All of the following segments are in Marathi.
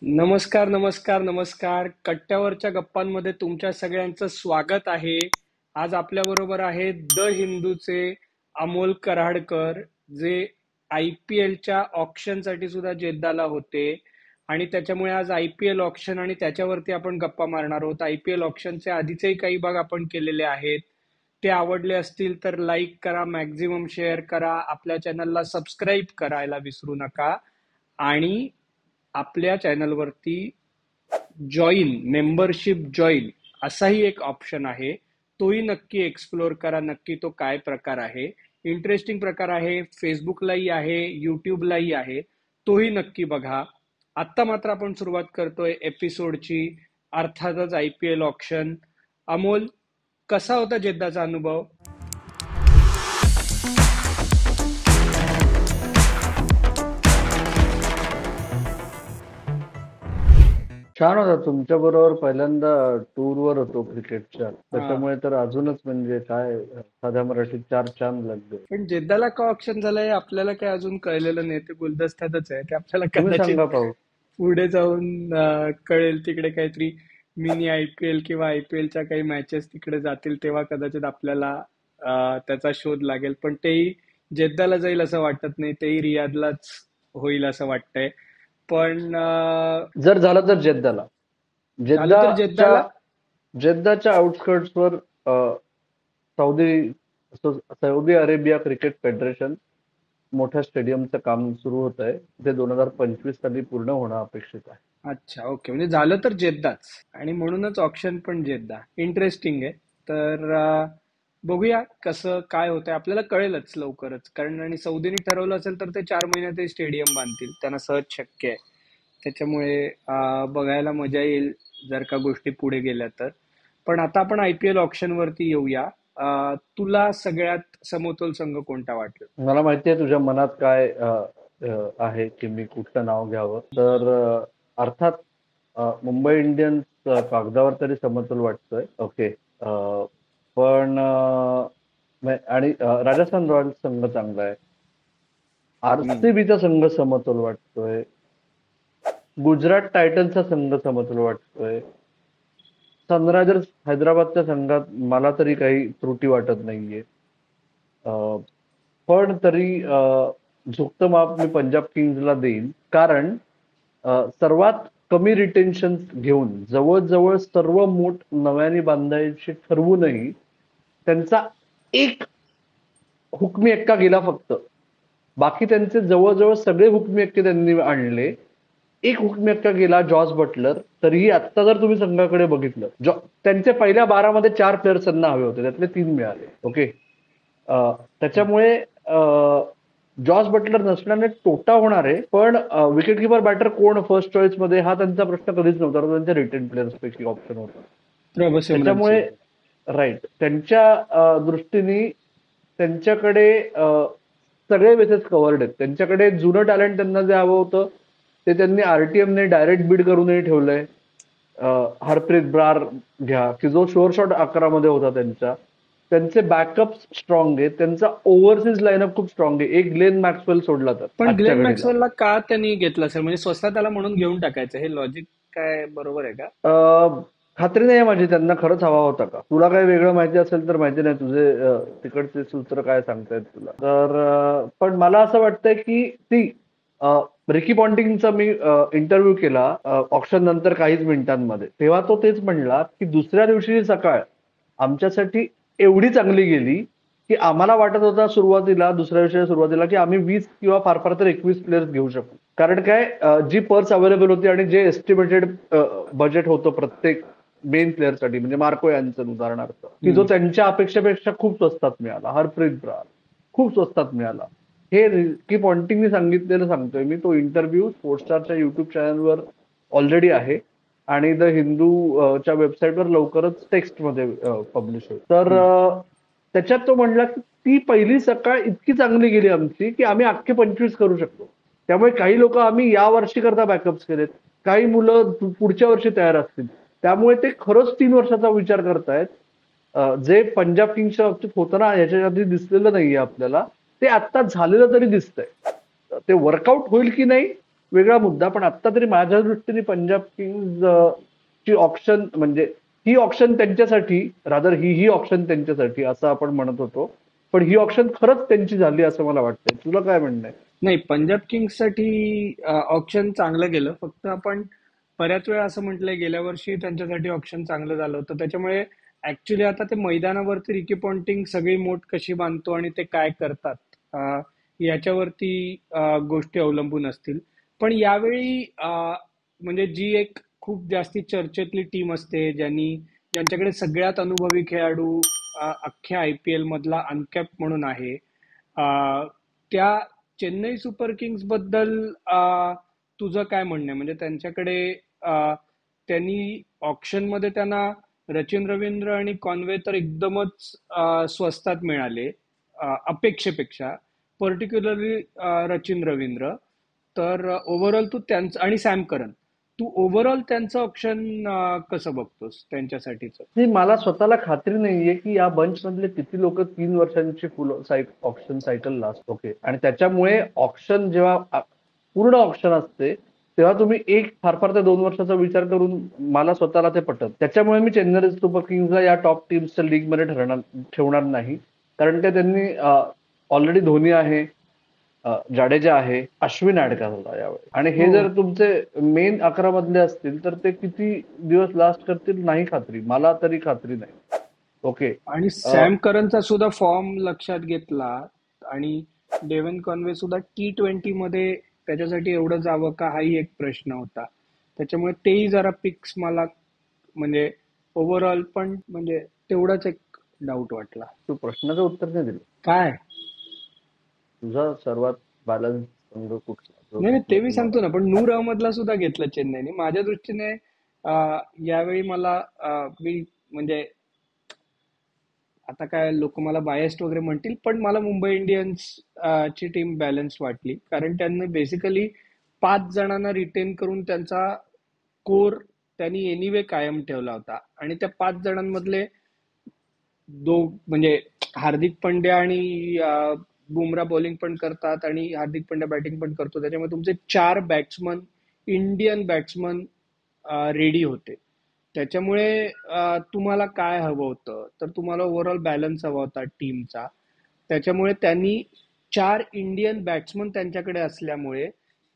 नमस्कार, नमस्कार, नमस्कार. कट्ट्यावरच्या गप्पांमध्ये तुमच्या सगळ्यांचं स्वागत आहे. आज आपल्याबरोबर आहेत द हिंदूचे अमोल कराडकर, जे IPLच्या ऑक्शनसाठी सुद्धा जेद्दाला होते आणि त्याच्यामुळे आज IPL ऑक्शन आणि त्याच्यावरती आपण गप्पा मारणार आहोत. IPL ऑक्शनचे आधीचेही काही भाग आपण केलेले आहेत. ते आवडले असतील तर लाईक करा, मॅक्झिमम शेअर करा, आपल्या चॅनलला सबस्क्राईब करायला विसरू नका आणि आपल्या चॅनलवरती मेंबरशिप जॉईन असाही एक ऑप्शन आहे. तोही नक्की एक्सप्लोर करा. नक्की तो काय प्रकार आहे, इंटरेस्टिंग प्रकार आहे. फेसबुकलाही आहे, युट्यूबलाही आहे. तोही नक्की बघा. आत्ता मात्र आपण सुरुवात करतोय एपिसोडची, अर्थातच IPL ऑक्शन. अमोल, कसा होता जेद्दाचा अनुभव? छान होता. तुमच्या बरोबर पहिल्यांदा टूरवर होतो क्रिकेटच्या, हा, त्याच्यामुळे तर अजूनच म्हणजे काय साध्या मराठीत चार चांद लागले. पण जेद्दाला का ऑप्शन झालंय आपल्याला काय अजून कळलेलं नाही. ते गुलदस्त्यातच आहे. ते आपल्याला तुम्ही कदाचित सांगा पाहू. पुढे जाऊन कळेल. तिकडे काहीतरी मिनी IPL किंवा IPLच्या काही मॅचेस तिकडे जातील तेव्हा कदाचित आपल्याला त्याचा शोध लागेल. पण तेही जेद्दाला जाईल असं वाटत नाही. तेही रियादलाच होईल असं वाटतंय. पण जर झालं तर जेद्दाला, झालं तर जेद्दाच्या जेद्दाला. जेद्दाच्या आउटस्कर्ट्सवर Saudi Saudi Arabia cricket federation मोठ्या स्टेडियमचं काम सुरू होत आहे. ते 2025 साली पूर्ण होणं अपेक्षित आहे. अच्छा, ओके. म्हणजे झालं तर जेद्दाच आणि म्हणूनच ऑप्शन पण जेद्दा. इंटरेस्टिंग आहे. तर बघूया कसं काय होतंय. आपल्याला कळेलच लवकरच. कारण आणि सौदीने ठरवलं असेल तर ते 4 महिन्यातही स्टेडियम बांधतील. त्यांना सहज शक्य आहे. त्याच्यामुळे बघायला मजा येईल जर का गोष्टी पुढे गेल्या तर. पण आता आपण IPL ऑप्शन वरती येऊया. तुला सगळ्यात समतोल संघ कोणता वाटला? मला माहिती आहे तुझ्या मनात काय आहे की मी कुठलं नाव घ्यावं. तर अर्थात मुंबई इंडियन्स कागदावर तरी समतोल वाटतोय. ओके. पण आणि राजस्थान रॉयल्स संघ चांगला आहे. RCBचा संघ समतोल वाटतोय. गुजरात टायटन्सचा संघ समतोल वाटतोय. सनरायझर्स हैदराबादच्या संघात मला तरी काही त्रुटी वाटत नाहीये. पण तरी झुकतं माप मी पंजाब किंग्सला देईन. कारण सर्वात कमी रिटेन्शन घेऊन जवळजवळ सर्व मूठ नव्याने बांधायचे ठरवूनही त्यांचा एक हुकमी एक्का गेला फक्त. बाकी त्यांचे जवळजवळ सगळे हुकमी एक्के त्यांनी आणले. एक हुकमी एक्का गेला जॉस बटलर. तरीही आता जर तुम्ही संघाकडे बघितलं, त्यांचे पहिल्या 12 मध्ये 4 प्लेयर्स त्यांना हवे होते, त्यातले 3 मिळाले. ओके. त्याच्यामुळे जॉस बटलर नसल्याने तोटा होणार आहे. पण विकेट किपर बॅटर कोण फर्स्ट चॉईस मध्ये हा त्यांचा प्रश्न कधीच नव्हता. तो त्यांच्या रिटेन प्लेयर्स पैकी ऑप्शन होता. त्याच्यामुळे राईट, त्यांच्या दृष्टीने त्यांच्याकडे सगळे बेसेस कव्हर्ड आहेत. त्यांच्याकडे जुनं टॅलेंट त्यांना जे हवं होतं ते त्यांनी RTMने डायरेक्ट बीड करूनही ठेवलंय. हरप्रीत ब्रार घ्या की जो शोर शॉट 11 मध्ये होता त्यांचा. त्यांचे बॅकअप स्ट्रॉंग आहे. त्यांचा ओव्हरसीज लाईनअप खूप स्ट्रॉंग आहे. एक ग्लेन मॅक्सवेल सोडला तर. पण आजच्या ग्लेन घडीला मॅक्सवेलला का त्यांनी घेतलं असेल? म्हणजे स्वस्तात त्याला म्हणून घेऊन टाकायचं, हे लॉजिक काय बरोबर आहे का? खात्री नाही माझी त्यांना खरंच हवा होता का. तुला काही वेगळं माहिती असेल तर माहिती नाही. तुझे तिकडचे सूत्र काय सांगतायत तुला. तर पण मला असं वाटतंय की ती रिकी पॉन्टिंगचा मी इंटरव्ह्यू केला ऑप्शन नंतर काहीच मिनिटांमध्ये. तेव्हा तो तेच म्हणला की दुसऱ्या दिवशी सकाळ आमच्यासाठी एवढी चांगली गेली की आम्हाला वाटत होता सुरुवातीला, दुसऱ्या दिवशी सुरुवातीला, की आम्ही 20 किंवा फार फार तर 21 प्लेयर्स घेऊ शकू. कारण काय जी पर्स अवेलेबल होती आणि जे एस्टिमेटेड बजेट होतं प्रत्येक मेन प्लेअरसाठी, म्हणजे मार्को यांचं उदाहरणार्थ, की जो त्यांच्या अपेक्षेपेक्षा खूप स्वस्तात मिळाला. हरप्रीत ब्रार खूप स्वस्तात मिळाला. हे रिकी पॉन्टिंगनी सांगितलेलं सांगतोय मी. तो इंटरव्ह्यू स्पोर्ट्सस्टारच्या युट्यूब चॅनलवर ऑलरेडी आहे आणि द हिंदूच्या वेबसाईटवर लवकरच टेक्स्टमध्ये पब्लिश होईल. तर त्याच्यात तो म्हणला की ती पहिली सकाळ इतकी चांगली गेली आमची की आम्ही अख्खे 25 करू शकतो. त्यामुळे काही लोक आम्ही या वर्षी करता बॅकअप्स केलेत, काही मुलं पुढच्या वर्षी तयार असतील. त्यामुळे ते खरंच 3 वर्षाचा विचार करतायत. जे पंजाब किंग्सच्या बाबतीत होतं ना, याच्या आधी दिसलेलं नाहीये आपल्याला, ते आता झालेलं तरी दिसतंय. ते वर्कआउट होईल की नाही वेगळा मुद्दा. पण आता तरी माझ्या दृष्टीने पंजाब किंग्ज ची ऑप्शन म्हणजे ही ऑप्शन त्यांच्यासाठी, रादर ही ऑप्शन त्यांच्यासाठी असं आपण म्हणत होतो. पण ही ऑप्शन खरंच त्यांची झाली असं मला वाटतंय. तुला काय म्हणणं आहे? नाही, पंजाब किंग्ससाठी ऑप्शन चांगलं गेलं. फक्त आपण बऱ्याच वेळा असं म्हटलंय गेल्या वर्षी त्यांच्यासाठी ऑप्शन चांगलं झालं होतं. त्याच्यामुळे ऍक्च्युली आता ते मैदानावरती रिकी पॉन्टिंग सगळी मोठ कशी बांधतो आणि ते काय करतात याच्यावरती गोष्टी अवलंबून असतील. पण यावेळी म्हणजे जी एक खूप जास्ती चर्चेतली टीम असते, ज्यांच्याकडे सगळ्यात अनुभवी खेळाडू अख्ख्या IPL मधला अनकॅप म्हणून आहे, त्या चेन्नई सुपर किंग्स बद्दल तुझं काय म्हणणं आहे? म्हणजे त्यांच्याकडे त्यांनी ऑक्शन मध्ये त्यांना रचिन रवींद्र आणि कॉन्वे तर एकदमच स्वस्तात मिळाले अपेक्षेपेक्षा, पर्टिक्युलरली रचिन रवींद्र. तर ओव्हरऑल तू त्यांचं आणि सॅम करन, तू ओव्हरऑल त्यांचं ऑप्शन कसं बघतोस त्यांच्यासाठीचं? नाही, मला स्वतःला खात्री नाहीये की या बंच मधले किती लोक 3 वर्षांची फुल ऑप्शन सायकल लास्ट ओके. आणि त्याच्यामुळे ऑप्शन जेव्हा पूर्ण ऑप्शन असते तेव्हा तुम्ही एक फार फार ते 2 वर्षाचा विचार करून मला स्वतःला ते पटत. त्याच्यामुळे मी चेन्नई सुपर किंग्सला या टॉप टीम्सच्या लीग मध्ये ठेवणार नाही. कारण ते त्यांनी ऑलरेडी धोनी आहे, जाडेजा आहे, अश्विन ऍड झाला यावेळी. आणि हे हो. जर तुमचे मेन 11 मधले असतील तर ते किती दिवस लास्ट करतील नाही खात्री, मला तरी खात्री नाही. ओके. आणि सॅम करनचा सुद्धा फॉर्म लक्षात घेतला आणि डेव्हन कॉन्वे सुद्धा T20 मध्ये त्याच्यासाठी एवढं जावं का, हाही एक प्रश्न होता. त्याच्यामुळे तेही जरा पिक्स मला म्हणजे ओव्हरऑल पण म्हणजे तेवढाच एक डाऊट वाटला. तू प्रश्नाचं उत्तर नाही दिलं. काय? तुझा सर्वात बॅलन्स संघ कुठला जो नाही नाही, ते मी तुम्हाला? सांगतो ना, पण नूर अहमदला सुद्धा घेतलं चेन्नईने. माझ्या दृष्टीने यावेळी मला मी म्हणजे आता काय लोक मला बायस्ड वगैरे म्हणतील, पण मला मुंबई इंडियन्स ची टीम बॅलन्स वाटली. कारण त्यांनी बेसिकली 5 जणांना रिटेन करून त्यांचा कोर त्यांनी एनिवे कायम ठेवला होता. आणि त्या 5 जणांमधले म्हणजे हार्दिक पंड्या आणि बुमरा बॉलिंग पण करतात आणि हार्दिक पंड्या बॅटिंग पण करतो. त्याच्यामुळे तुमचे 4 बॅट्समन, इंडियन बॅट्समन रेडी होते. त्याच्यामुळे तुम्हाला काय हवं होतं, तर तुम्हाला ओव्हरऑल बॅलन्स हवा होता टीमचा. त्याच्यामुळे त्यांनी 4 इंडियन बॅट्समन त्यांच्याकडे असल्यामुळे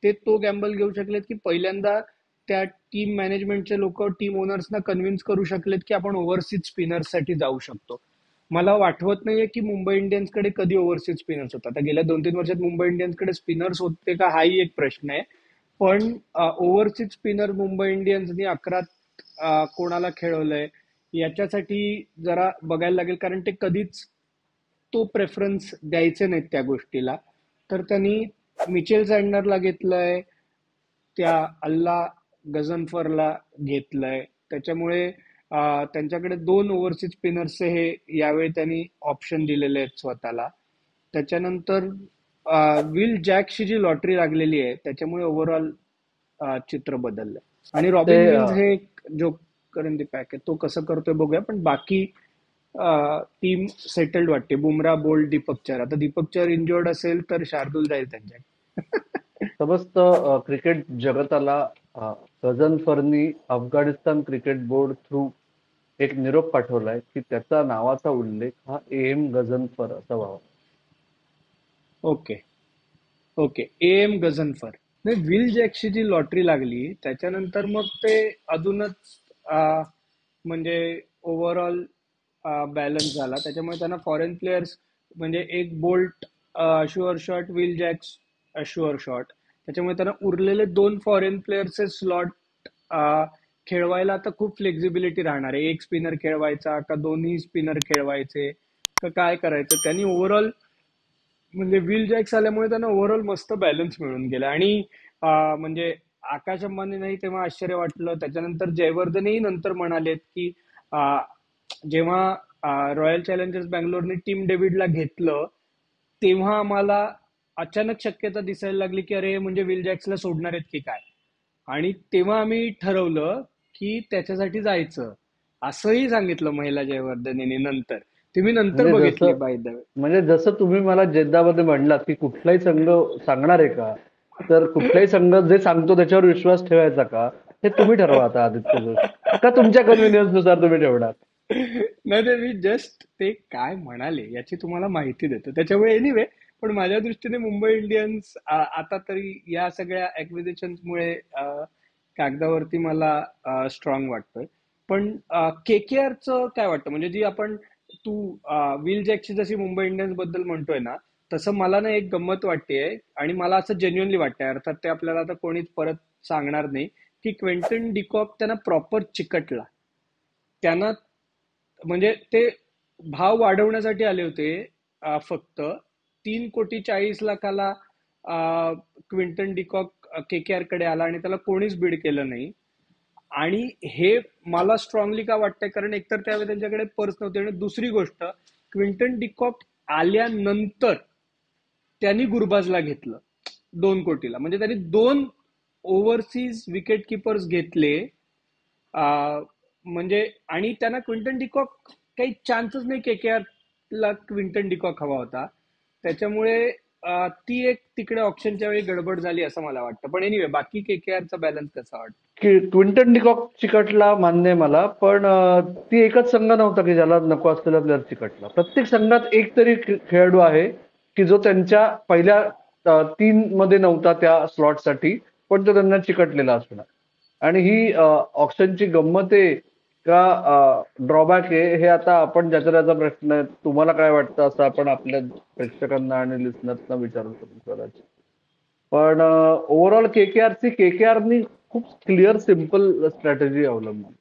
ते तो गॅम्बल घेऊ शकलेत की पहिल्यांदा त्या टीम मॅनेजमेंटचे लोक टीम ओनर्सना कन्व्हिन्स करू शकलेत की आपण ओव्हरसीज स्पिनर्ससाठी जाऊ शकतो. मला आठवत नाहीये की मुंबई इंडियन्सकडे कधी ओव्हरसीज स्पिनर्स होता. आता गेल्या 2-3 वर्षात मुंबई इंडियन्सकडे स्पिनर्स होते का, हाही एक प्रश्न आहे. पण ओव्हरसीज स्पिनर मुंबई इंडियन्सनी 11 कोणाला खेळवलंय याच्यासाठी जरा बघायला लागेल. कारण ते कधीच तो प्रेफरन्स द्यायचे नाहीत त्या गोष्टीला. तर त्यांनी मिचेल सँडनरला घेतलंय, त्या अल्ला गझनफरला घेतलंय. त्याच्यामुळे त्यांच्याकडे 2 ओव्हरसीज स्पिनर्सचे हे यावेळी त्यांनी ऑप्शन दिलेले आहेत स्वतःला. त्याच्यानंतर विल जॅकशी जी लॉटरी लागलेली आहे त्याच्यामुळे ओव्हरऑल चित्र बदललंय. आणि ते रॉबिन विल्स हे एक जो करेन दी पॅक आहे, तो कसं करतोय बघूया. पण बाकी टीम सेटल्ड वाटते. बुमरा, बोल्ट, दीपक चहर. आता दीपक चहर इंजोर्ड असेल तर शार्दूल जाईल त्यांच्याकडे. समस्त क्रिकेट जगताला गझनफरनी अफगाणिस्तान क्रिकेट बोर्ड थ्रू एक निरोप पाठवलाय की त्याचा नावाचा उल्लेख हा गझनफर असा व्हावा. ओके. Okay, AM Ghazanfar. नाही, विल जॅकशी जी लॉटरी लागली त्याच्यानंतर मग ते अजूनच म्हणजे ओव्हरऑल बॅलन्स झाला. त्याच्यामुळे त्यांना फॉरेन प्लेयर्स म्हणजे एक bolt sure shot, will Jacks sure shot. त्याच्यामुळे त्यांना उरलेले 2 फॉरेन प्लेयर्सचे स्लॉट खेळवायला आता खूप फ्लेक्झिबिलिटी राहणार आहे. एक स्पिनर खेळवायचा का दोन्ही स्पिनर खेळवायचे का काय करायचं. त्यांनी ओव्हरऑल म्हणजे विल जॅक्स आल्यामुळे त्यांना ओव्हरऑल मस्त बॅलन्स मिळून गेला. आणि म्हणजे आकाश अंबानी नाही तेव्हा आश्चर्य वाटलं. त्याच्यानंतर जयवर्धनही नंतर म्हणालेत की अं, जेव्हा रॉयल चॅलेंजर्स बँगलोरने टीम डेव्हिडला घेतलं तेव्हा आम्हाला अचानक शक्यता दिसायला लागली की अरे म्हणजे विल जॅक्सला सोडणार आहेत की काय. आणि तेव्हा आम्ही ठरवलं की त्याच्यासाठी जायचं, असंही सांगितलं महिला जयवर्धनेने नंतर. ती मी नंतर म्हणजे बघितली जसं बाय द वे. म्हणजे जसं तुम्ही मला जेद्दामध्ये म्हणलात की कुठलाही संघ सांगणार आहे का, तर कुठलाही संघ जे सांगतो त्याच्यावर विश्वास ठेवायचा का, हे तुम्ही ठरवा आता आदित्य जोशी. का तुमच्या कन्व्हिनियन्स नुसार तुम्ही ठेवणार? नाही ते मी जस्ट ते काय म्हणाले याची तुम्हाला माहिती देतो. त्याच्यामुळे एनिवे, पण माझ्या दृष्टीने मुंबई इंडियन्स आता तरी या सगळ्या ऍक्विजिशन्समुळे कागदावरती मला स्ट्रॉंग वाटतोय. पण केकेआरचं काय वाटतं? म्हणजे जी आपण तू विल जॅकची जशी मुंबई इंडियन्स बद्दल म्हणतोय ना, तसं मला ना एक गंमत वाटतेय आणि मला असं जेन्युअनली वाटतंय. अर्थात ते आपल्याला आता कोणीच परत सांगणार नाही की क्विंटन डिकॉक त्यांना प्रॉपर चिकटला. त्यांना म्हणजे ते भाव वाढवण्यासाठी आले होते. फक्त 3,40,40,00,000ला क्विंटन डिकॉक केकेआर कडे आला आणि त्याला कोणीच बीड केलं नाही. आणि हे मला स्ट्रॉंगली का वाटतंय, कारण एकतर त्यावेळी त्यांच्याकडे पर्स नव्हते आणि दुसरी गोष्ट, क्विंटन डिकॉक आल्यानंतर त्यांनी गुरबाजला घेतलं 2 कोटीला. म्हणजे त्यांनी 2 ओव्हरसीज विकेट किपर्स घेतले. म्हणजे आणि त्यांना क्विंटन डिकॉक काही चान्सच नाही, केकेआर ला क्विंटन डिकॉक हवा होता. त्याच्यामुळे ती एक तिकडे ऑप्शनच्या वेळी गडबड झाली असं मला वाटतं. पण एनिवे, बाकी केकेआरचा बॅलन्स कसा वाटतं? की क्विंटन डिकॉक चिकटला मान्य आहे मला, पण ती एकच संघ नव्हता की ज्याला नको असलेला प्लेअर चिकटला. प्रत्येक संघात एक तरी खेळाडू आहे की जो त्यांच्या पहिल्या 3 मध्ये नव्हता त्या स्लॉटसाठी, पण तो त्यांना चिकटलेला असणार. आणि ही ऑप्शनची गंमत आहे का ड्रॉबॅक आहे, हे आता आपण ज्याचा त्याचा प्रश्न आहे. तुम्हाला काय वाटतं असं आपण आपल्या प्रेक्षकांना आणि लिस्नर्सना विचारू शकतो कदाचित. पण ओव्हरऑल केकेआरनी खूप क्लिअर सिम्पल स्ट्रॅटेजी अवलंबली.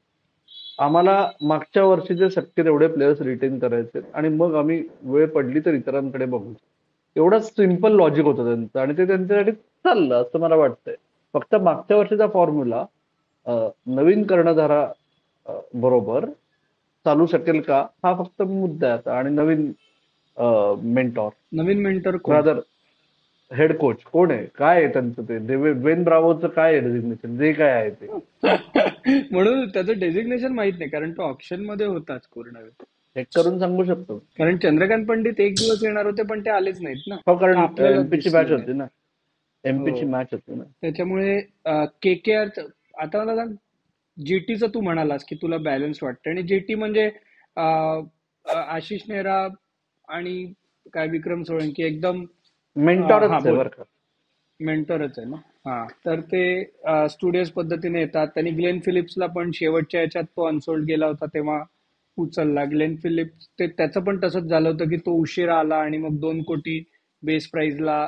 आम्हाला मागच्या वर्षीचे शक्य तेवढे प्लेयर्स रिटेन करायचे आणि मग आम्ही वेळ पडली तर इतरांकडे बघू. एवढं सिम्पल लॉजिक होतं त्यांचं आणि ते त्यांच्यासाठी चाललं असं मला वाटतंय. फक्त मागच्या वर्षीचा फॉर्म्युला नवीन कर्णधारा बरोबर चालू शकेल का, हा फक्त मुद्दा आहे आता. आणि नवीन मेंटॉर, नवीन मेंटर कोण? रादर हेड कोच कोण आहे, काय आहे त्यांचं, ते बेन ब्रावोचं काय आहे डेझिग्नेशन, जे काय आहे ते. म्हणून त्याचं डेझिग्नेशन माहित नाही, कारण तो ऑप्शन मध्ये होताच पूर्ण वेळ. चेक करून सांगू शकतो. कारण चंद्रकांत पंडित एक दिवस येणार होते पण ते आलेच नाहीत ना. हो, कारण आपल्याला एमपीची मॅच दिसले नाहीत. होती ना. एमपीची हो. मॅच होती ना. त्याच्यामुळे केकेआर, आता मला सांग, जीटीचं तू म्हणालास की तुला बॅलन्स वाटतं, आणि जीटी म्हणजे आशिष नेहरा आणि काय विक्रम सोळंकी एकदम. हा मेंटॉरच आहे बोल. बरं का. मेंटरच आहे ना. हा, तर ते स्टुडिओज पद्धतीने येतात. त्यांनी ग्लेन फिलिप्सला पण शेवटच्या याच्यात तो अनसोल्ड गेला होता तेव्हा उचलला. ग्लेन फिलिप्स ते त्याचं पण तसंच झालं होतं की तो उशिरा आला आणि मग 2 कोटी बेस प्राइजला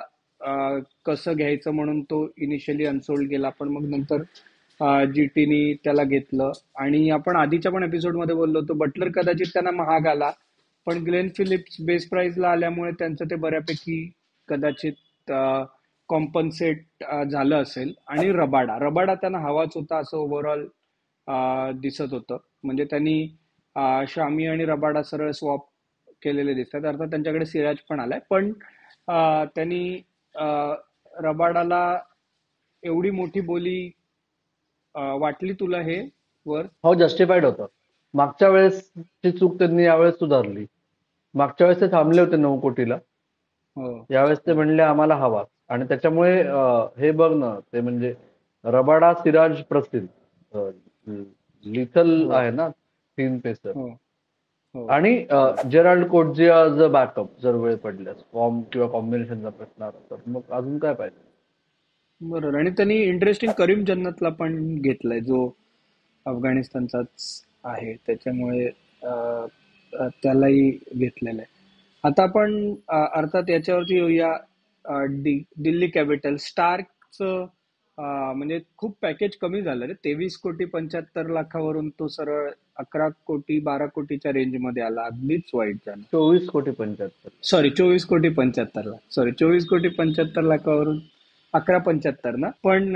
कसं घ्यायचं म्हणून तो इनिशियली अनसोल्ड गेला, पण मग नंतर जीटीनी त्याला घेतलं. आणि आपण आधीच्या पण एपिसोडमध्ये बोललो होतो, बटलर कदाचित त्यांना महाग आला, पण ग्लेन फिलिप्स बेस प्राइजला आल्यामुळे त्यांचं ते बऱ्यापैकी कदाचित कॉम्पन्सेट झालं असेल. आणि रबाडा रबाडा त्यांना हवाच होता असं ओव्हरऑल दिसत होतं. म्हणजे त्यांनी शामी आणि रबाडा सरळ स्वॉप केलेले दिसतात. अर्थात त्यांच्याकडे सिराज पण आलाय, पण त्यांनी रबाडाला एवढी मोठी बोली वाटली तुला हे वर? हो, जस्टिफाईड होतं. मागच्या वेळेसची चूक त्यांनी यावेळेस सुधारली. मागच्या वेळेस ते थांबले होते 9 कोटीला. हो. यावेळेस ते हो. म्हणले आम्हाला हवा. आणि त्याच्यामुळे हे बघ ना, ते म्हणजे रबाडा, सिराज, प्रसिद्ध लिथल हो. आहे ना, 3 पेसर. हो. हो. आणि Gerald Coetzee as a backup जर वेळ पडल्यास, फॉर्म किंवा कॉम्बिनेशनचा प्रश्न आला तर मग अजून काय पाहिजे. बरोबर. आणि त्यांनी इंटरेस्टिंग करीम जन्नतला पण घेतलाय, जो अफगाणिस्तानचाच आहे. त्याच्यामुळे त्यालाही घेतलेलं आहे. आता आपण अर्थात याच्यावरती येऊया. दिल्ली कॅपिटल स्टार्कचं म्हणजे खूप पॅकेज कमी झालं रे. 23,75,00,000वरून तो सरळ 11,12,00,000च्या रेंजमध्ये आला. अगदीच वाईट झालं. 24,75,00,000. सॉरी, 24,75,00,000. सॉरी, 24,75,00,000वरून 11,75,00,000 ना. पण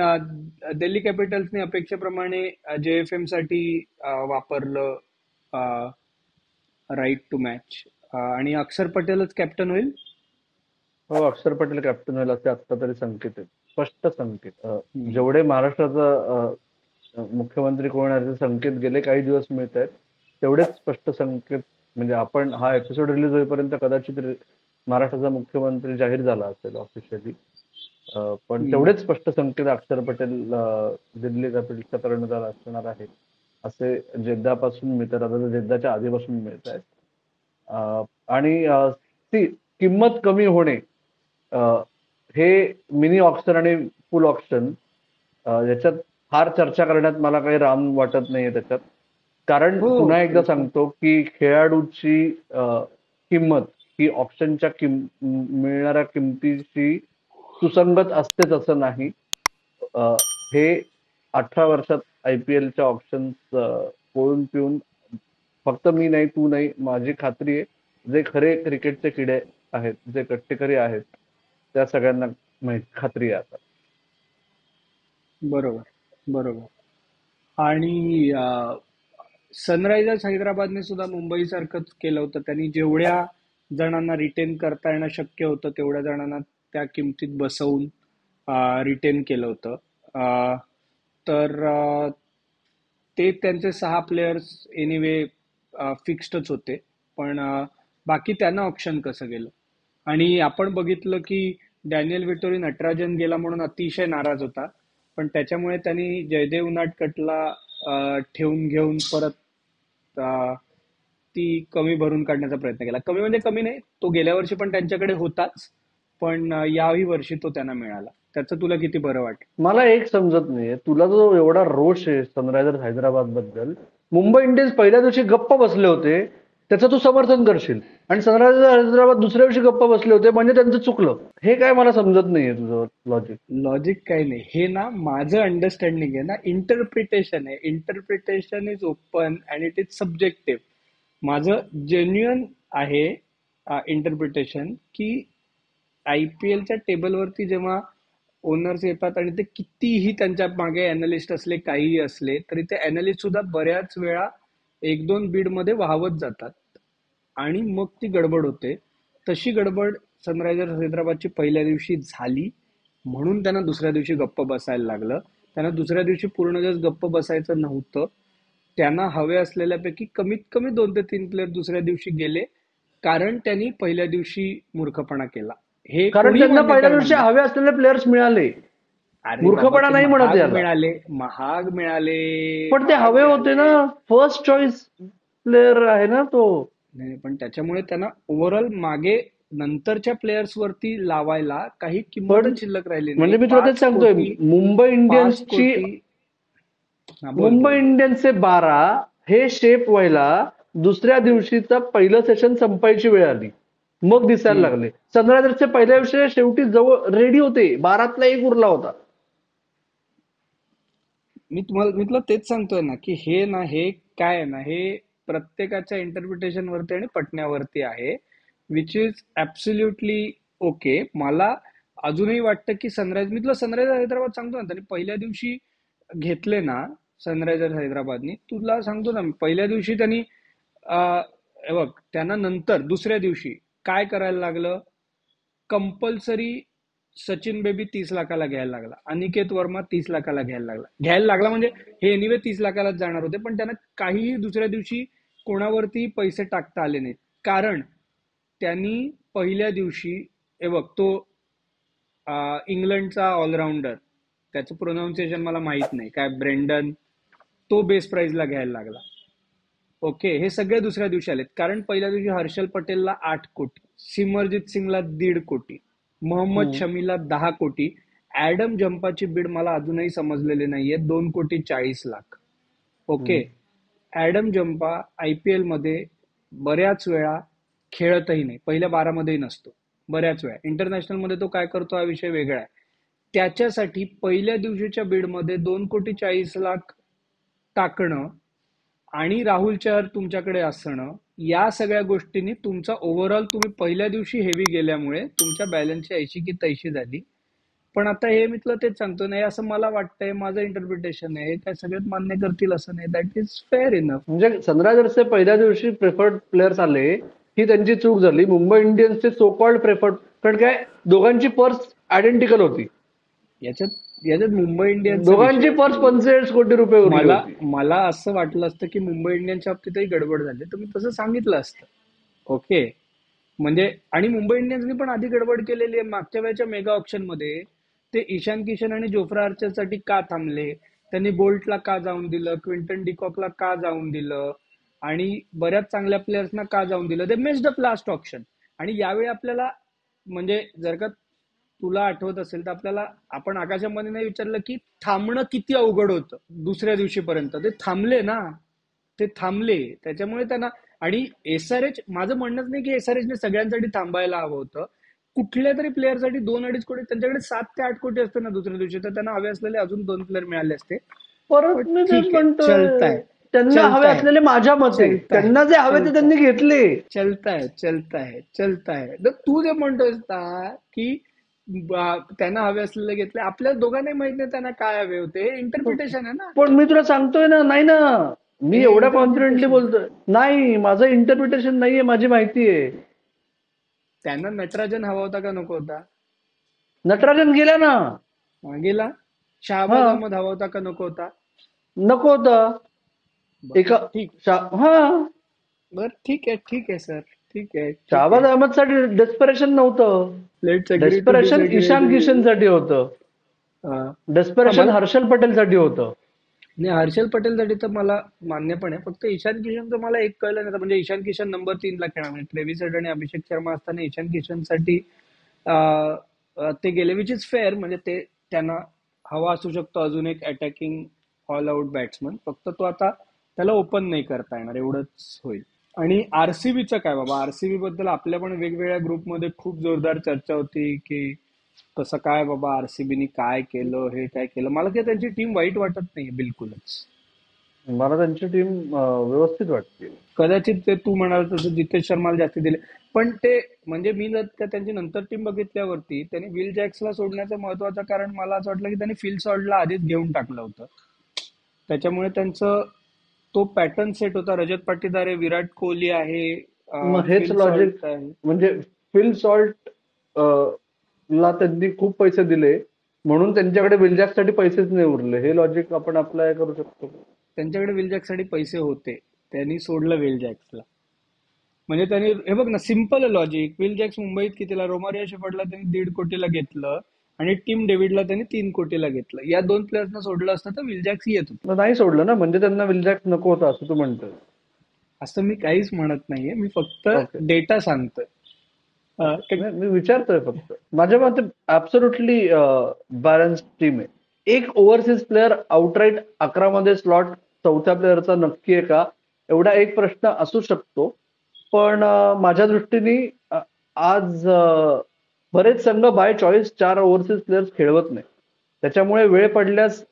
दिल्ली कॅपिटल्सने अपेक्षेप्रमाणे जेएफएम साठी वापरलं राईट टू मॅच. आणि अक्षर पटेलच कॅप्टन होईल. हो, अक्षर पटेल कॅप्टन होईल असे आता तरी संकेत आहेत. स्पष्ट संकेत. हम्म. जेवढे महाराष्ट्राचा मुख्यमंत्री कोण आहे ते संकेत गेले काही दिवस मिळत आहेत, तेवढेच स्पष्ट संकेत. म्हणजे आपण हा एपिसोड रिलीज होईपर्यंत कदाचित महाराष्ट्राचा मुख्यमंत्री जाहीर झाला असेल ऑफिशियली. पण हम्म. तेवढेच स्पष्ट संकेत अक्षर पटेल दिल्ली कॅपिटल्सचा कर्णधार असणार आहे असे जेद्दापासून मिळतात, आता जेद्दाच्या आधीपासून मिळत आहेत. आणि ती किंमत कमी होणे, अ, हे मिनी ऑक्शन आणि फुल ऑक्शन याच्यात फार चर्चा करण्यात मला काही राम वाटत नाहीये त्याच्यात. कारण हो, पुन्हा एकदा ते तर. सांगतो की खेळाडूची किंमत ही ऑप्शनच्या मिळणाऱ्या किमतीशी सुसंगत असतेच असं नाही. अ, हे 18 वर्षात IPLच्या ऑप्शन्स पोळून पिऊन फक्त मी नाही, तू नाही, माझी खात्री आहे, जे खरे क्रिकेटचे किडे आहेत, जे कट्टेकरी आहेत, त्या सगळ्यांना खात्री आहे आता. बरोबर, बरोबर. आणि सनरायझर्स हैदराबादने सुद्धा मुंबईसारखंच केलं होतं. त्यांनी जेवढ्या जणांना रिटेन करता येणं शक्य होतं तेवढ्या जणांना त्या किमतीत बसवून रिटेन केलं होतं. अ, तर ते त्यांचे 6 प्लेयर्स एनिवे फिक्स्डच होते. पण बाकी त्यांना ऑप्शन कसं गेलं? आणि आपण बघितलं की डॅनियल विटोरी नटराजन गेला म्हणून अतिशय नाराज होता. पण त्याच्यामुळे त्यांनी जयदेव उनाडकटला ठेवून घेऊन परत ती कमी भरून काढण्याचा प्रयत्न केला. कमी म्हणजे कमी नाही, तो गेल्या वर्षी पण त्यांच्याकडे होताच, पण याही वर्षी तो त्यांना मिळाला. त्याचं तुला किती बरं वाटलं? मला एक समजत नाहीये, तुला जो एवढा रोष आहे सनरायझर्स हैदराबाद बद्दल, मुंबई इंडियन्स पहिल्या दिवशी गप्प बसले होते, त्याचं तू समर्थन करशील, आणि सनरायझर्स हैदराबाद दुसऱ्या दिवशी गप्प बसले होते म्हणजे त्यांचं चुकलं. हे काय मला समजत नाहीये तुझं लॉजिक. लॉजिक काही नाही, हे ना माझं अंडरस्टँडिंग आहे ना, इंटरप्रिटेशन आहे. Interpretation is open and it is subjective. माझं जेन्युअन आहे इंटरप्रिटेशन की IPLच्या टेबलवरती जेव्हा ओनर्स येतात आणि ते कितीही त्यांच्या मागे अनालिस्ट असले, काहीही असले, तरी ते अनालिस्ट सुद्धा बऱ्याच वेळा 1-2 बीड मध्ये वाहवत जातात आणि मग ती गडबड होते. तशी गडबड सनरायझर्स हैदराबादची पहिल्या दिवशी झाली, म्हणून त्यांना दुसऱ्या दिवशी गप्प बसायला लागलं. त्यांना दुसऱ्या दिवशी पूर्ण दिवस गप्प बसायचं नव्हतं. त्यांना हवे असलेल्यापैकी कमीत कमी 2 ते 3 प्लेयर दुसऱ्या दिवशी गेले, कारण त्यांनी पहिल्या दिवशी मूर्खपणा केला. हे कारण कोणी त्यांना मान्य पहिल्या करणार दिवशी नाही. हवे असलेले प्लेयर्स मिळाले. अरे बाबा, मूर्खपणा ते नाही म्हणत महाग याला. मिळाले, महाग मिळाले, पण ते महाग हवे होते ना. मिळाले. फर्स्ट चॉईस प्लेअर आहे ना तो. नाही, पण त्याच्यामुळे त्यांना ओव्हरऑल मागे नंतरच्या प्लेयर्स वरती लावायला काही पण किंमतच शिल्लक राहिली नाही. म्हणजे मी तुला तेच पाच सांगतोय, कोटी मुंबई पाच इंडियन्सची कोटी हा, बोल मुंबई बोल बोल. इंडियन्सचे 12 हे शेप व्हायला दुसऱ्या दिवशीचा पहिलं सेशन संपायची वेळ आली, मग दिसायला हम्म. लागले. सनरायझर्सचे पहिल्या दिवशी शेवटी जवळ रेडी होते, 12तला एक उरला होता. मी तुला तेच सांगतोय ना की हे ना, हे काय आहे ना, हे प्रत्येकाच्या इंटरप्रिटेशन वरती आणि पटण्यावरती आहे, विच इज ऍब्सोल्युटली ओके. मला अजूनही वाटतं की मी तुला सनरायझर हैदराबाद सांगतो ना, त्यांनी पहिल्या दिवशी घेतले ना, सनरायझर्स हैदराबादनी तुला सांगतो ना, पहिल्या दिवशी त्यांनी हे बघ, त्यांना नंतर दुसऱ्या दिवशी काय करायला लागलं, कंपल्सरी सचिन बेबी 30 लाखाला घ्यायला लागला, अनिकेत वर्मा 30 लाखाला घ्यायला लागला म्हणजे हे एनिवे 30 लाखालाच जाणार होते, पण त्यांना काहीही दुसऱ्या दिवशी कोणावरती पैसे टाकता आले नाहीत. कारण त्यांनी पहिल्या दिवशी, हे बघ, तो इंग्लंडचा ऑलराऊंडर, त्याचं प्रोनाऊन्सिएशन मला माहित नाही काय, ब्रेंडन, तो बेस प्राइसला घ्यायला लागला. ओके, हे सगळे दुसऱ्या दिवशी आलेत. कारण पहिल्या दिवशी हर्षल पटेलला 8 कोटी, सिमरजित सिंगला 1.5 कोटी, मोहम्मद हम्म, शमीला 10 कोटी, ऍडम जंपाची बीड मला अजूनही समजलेली नाहीये, 2,40,00,000. ओके. हम्म. ऍडम जंपा IPL मध्ये बऱ्याच वेळा खेळतही नाही, पहिल्या 12 मध्येही नसतो. बऱ्याच वेळा इंटरनॅशनल मध्ये तो काय करतो हा विषय वेगळा आहे. त्याच्यासाठी पहिल्या दिवशीच्या बीडमध्ये 2,40,00,000 टाकणं आणि राहुल चहर तुमच्याकडे असणं, या सगळ्या गोष्टींनी तुमचा ओव्हरऑल, तुम्ही पहिल्या दिवशी हेवी गेल्यामुळे तुमच्या बॅलन्सची ऐशी की तैशी झाली. पण आता हे मी तुला तेच सांगतो नाही, असं मला वाटतंय, माझं इंटरप्रिटेशन आहे, काय सगळ्यात मान्य करतील असं नाही. That is fair enough. म्हणजे सनरायझर्सचे पहिल्या दिवशी प्रेफर्ड प्लेयर्स आले, ही त्यांची चूक झाली. मुंबई इंडियन्सचे सो कॉल्ड प्रेफर्ड, कारण काय, दोघांची पर्स आयडेंटिकल होती. याच्यात याच्यात मुंबई इंडियन्सचा दोघांची विषय पर्स की 45 कोटी रुपये उरली मला होती. मला असं वाटलं असतं की मुंबई इंडियन्सच्या बाबतीतही गडबड झाली, तर मी तसं सांगितलं असतं. ओके. म्हणजे आणि मुंबई इंडियन्सनी पण आधी गडबड केलेली आहे मागच्या वेळेच्या मेगा ऑप्शन मध्ये. ते ईशान किशन आणि जोफ्रा आर्चरसाठी का थांबले, त्यांनी बोल्टला का जाऊन दिलं, क्विंटन डिकॉकला का जाऊन दिलं, आणि बऱ्याच चांगल्या प्लेयर्सना का जाऊन दिलं. दे मिस्ड अप लास्ट ऑप्शन. आणि यावेळी आपल्याला, म्हणजे जर का तुला आठवत असेल तर आपल्याला, आपण आकाशामध्ये नाही विचारलं की थांबणं किती अवघड होतं दुसऱ्या दिवशीपर्यंत, ते थांबले ना. ते थांबले, त्याच्यामुळे त्यांना. आणि एसआरएच, माझं म्हणणंच नाही की एसआरएचने सगळ्यांसाठी थांबायला हवं होतं. कुठल्या तरी प्लेअरसाठी 2-2.5 कोटी, त्यांच्याकडे 7 ते 8 कोटी असते ना दुसऱ्या दिवशी, तर त्यांना हवे असलेले अजून 2 प्लेअर मिळाले असते. परत पण मी तेच ठीक आहे, म्हणतोय, चलताय. त्यांना हवे चलता है. असलेले माझ्या मते चलता है. त्यांना जे हवे ते चलता त्यांनी है. घेतले. चलता है. चलता है. चलता है. तर तू जे म्हणतोयस ना की त्यांना हवे असलेले घेतले, आपल्या दोघांनाही माहित नाही त्यांना काय हवे होते. हे इंटरप्रिटेशन आहे ना. पण मी तुला सांगतोय ना, नाही ना, मी हे एवढ्या कॉन्फिडेंटली इंटरप्रिटेशन. बोलतोय. नाही, माझं इंटरप्रिटेशन नाहीये, माझी माहिती आहे. त्यांना नटराजन हवा होता का नको होता? नटराजन गेला ना. गेला. हा, शहाबाज अहमद हवा होता का नको होता? नको होता. बर. एका ठीक. हा, बर, ठीक आहे, ठीक आहे सर. ठीक आहे, ठीक शाहबाज आहे. अहमद साठी डेस्परेशन नव्हतं. Let's agree to desperation Ishan disagree. Kishan साठी होतं. डेस्परेशन मला हर्षल पटेल साठी होतं. नाही, हर्षल पटेलसाठी तर मला मान्य पण आहे. फक्त ईशान किशनचं मला एक कळलं नाही, म्हणजे ईशान किशन नंबर 3 ला खेळा, म्हणजे ट्रेव्हिस हेड आणि अभिषेक शर्मा असताना ईशान किशनसाठी ते गेले, विच इज फेअर. म्हणजे ते त्यांना हवा असू शकतो अजून एक अटॅकिंग ऑल आउट बॅट्समन, फक्त तो आता त्याला ओपन नाही करता येणार, एवढंच होईल. आणि आरसीबीचं काय बाबा, आरसीबी बद्दल आपल्या पण वेगवेगळ्या ग्रुपमध्ये खूप जोरदार चर्चा होती की कसं काय बाबा आरसीबीनी काय केलं, हे काय केलं. मला ते त्यांची टीम वाईट वाटत नाही बिलकुलच. मला त्यांची टीम व्यवस्थित वाटते. कदाचित ते तू म्हणाल तसं जितेश शर्माला जास्ती दिले, पण ते, म्हणजे मी जर का त्यांची नंतर टीम बघितल्यावरती त्यांनी विल जॅक्सला सोडण्याचं महत्वाचं कारण मला असं वाटलं की त्यांनी फिल सॉल्टला आधीच घेऊन टाकलं होतं. त्याच्यामुळे त्यांचं तो पॅटर्न सेट होता. रजत पाटीदार आहे, विराट कोहली आहे, मग हेच फिल लॉजिक, सॉल्ट आहे. म्हणजे फिल सॉल्ट ला त्यांनी खूप पैसे दिले म्हणून त्यांच्याकडे विलजॅक साठी पैसेच नाही उरले. हे लॉजिक आपण अप्लाय करू शकतो. त्यांच्याकडे विल जॅक्ससाठी पैसे होते, त्यांनी सोडलं विल जॅक्सला. म्हणजे त्यांनी, हे बघ ना, सिम्पल लॉजिक. विल जॅक्स मुंबईत कितीला, रोमारिया शेफर्डला त्यांनी 1.5 कोटीला घेतलं आणि टीम डेव्हिडला त्यांनी 3 कोटीला घेतलं. या 2 प्लेयर्सना सोडलं असतं तर विल जॅक्स येत होते. मग नाही सोडलं ना, म्हणजे त्यांना विलजॅक नको होता असं तू म्हणतोय. असं मी काहीच म्हणत नाहीये, मी फक्त ओके, डेटा सांगतोय. ओके, मी विचारतोय फक्त. माझ्या मते ऍब्सोल्युटली बॅलन्स टीम आहे. एक ओव्हरसीज प्लेअर आउटराईट 11 मध्ये स्लॉट चौथ्या प्लेअरचा नक्की आहे का, एवढा एक प्रश्न असू शकतो. पण माझ्या दृष्टीने आज बरेच संघ बाय चॉईस 4 ओव्हरसीज प्लेयर्स खेळवत नाही. त्याच्यामुळे वेळ पडल्यास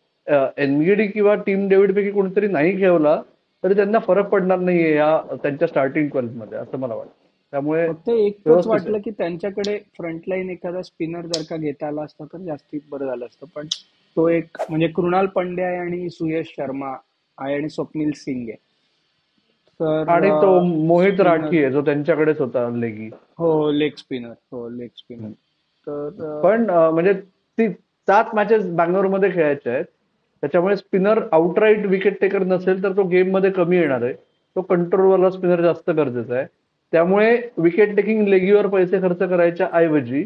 एनगीडी किंवा टीम डेव्हिड पैकी कोणीतरी नाही खेळवला तरी त्यांना फरक पडणार नाहीये या त्यांच्या स्टार्टिंग 12 मध्ये, असं मला वाटतं. त्यामुळे फक्त एकच व्यवस्थित आहे. वाटलं की त्यांच्याकडे फ्रंटलाईन एखादा स्पिनर जर का घेता आला असता तर जास्तीत बरं झालं असतं. पण तो एक, म्हणजे कृणाल पंड्या आहे आणि सुयश शर्मा आहे आणि स्वप्नील सिंग आहे. तर आणि तो मोहित स्पिनर. राठी आहे जो त्यांच्याकडेच होता लेगी. हो, लेग स्पिनर. हो, लेग स्पिनर. तर पण म्हणजे ती 7 मॅचेस बँगलोरमध्ये खेळायच्या आहेत. त्याच्यामुळे स्पिनर आउटराईट विकेट टेकर नसेल तर तो गेम मध्ये कमी येणार आहे. तो कंट्रोलवाला स्पिनर जास्त गरजेचा आहे. त्यामुळे विकेट टेकिंग लेगीवर पैसे खर्च करायच्या ऐवजी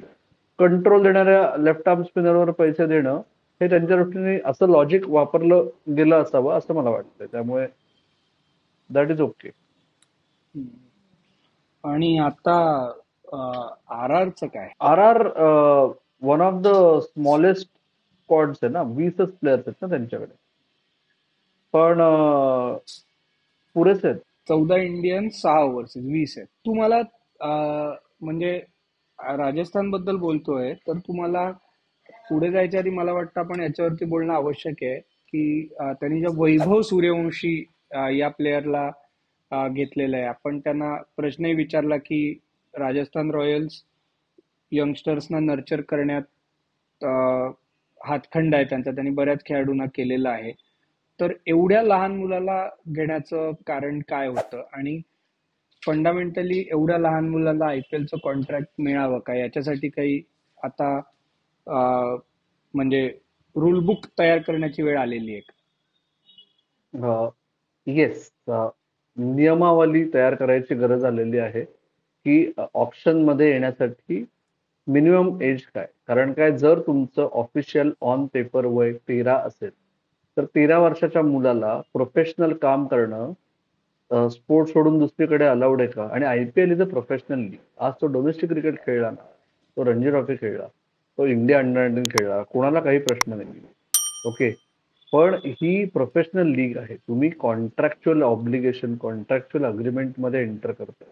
कंट्रोल देणाऱ्या लेफ्ट आर्म स्पिनरवर पैसे देणं, हे त्यांच्या दृष्टीने असं लॉजिक वापरलं गेलं असावं असं मला वाटतं. त्यामुळे दॅट इज ओके. आणि आता आर आरचं काय? R R one of the smallest squads आहे ना, 20च प्लेयर्स आहेत ना त्यांच्याकडे. पण पुरेसे आहेत. 14 इंडियन, 6 ओव्हरसीज, 20 आहेत. तुम्हाला म्हणजे राजस्थान बद्दल बोलतोय तर तुम्हाला पुढे जायच्या आधी मला वाटतं आपण याच्यावरती बोलणं आवश्यक आहे की त्यांनी ज्या वैभव सूर्यवंशी या प्लेअरला घेतलेलं आहे. आपण त्यांना प्रश्नही विचारला की राजस्थान रॉयल्स यंगस्टर्सना नर्चर करण्यात हातखंड आहे त्यांचा, त्यांनी बऱ्याच खेळाडूंना केलेलं आहे. तर एवढ्या लहान मुलाला घेण्याचं कारण काय होतं, आणि फंडामेंटली एवढ्या लहान मुलाला आयपीएलचं कॉन्ट्रॅक्ट मिळावं का, याच्यासाठी काही आता म्हणजे रूल बुक तयार करण्याची वेळ आलेली आहे का? येस, नियमावली तयार करायची गरज आलेली आहे की ऑप्शन मध्ये येण्यासाठी मिनिमम एज काय? कारण काय, जर तुमचं ऑफिशियल ऑन पेपर वय 13 असेल, तर 13 वर्षाच्या मुलाला प्रोफेशनल काम करणं स्पोर्ट सोडून दुसरीकडे अलाउड आहे का? आणि IPL is a professional league. आज तो डोमेस्टिक क्रिकेट खेळला ना, तो रणजी ट्रॉफी खेळला, तो इंडिया अंडर 19 खेळला, कोणाला काही प्रश्न नाही. ओके. पण ही प्रोफेशनल लीग आहे. तुम्ही कॉन्ट्रॅक्च्युअल ऑब्लिगेशन, कॉन्ट्रॅक्च्युअल अग्रीमेंटमध्ये एंटर करताय.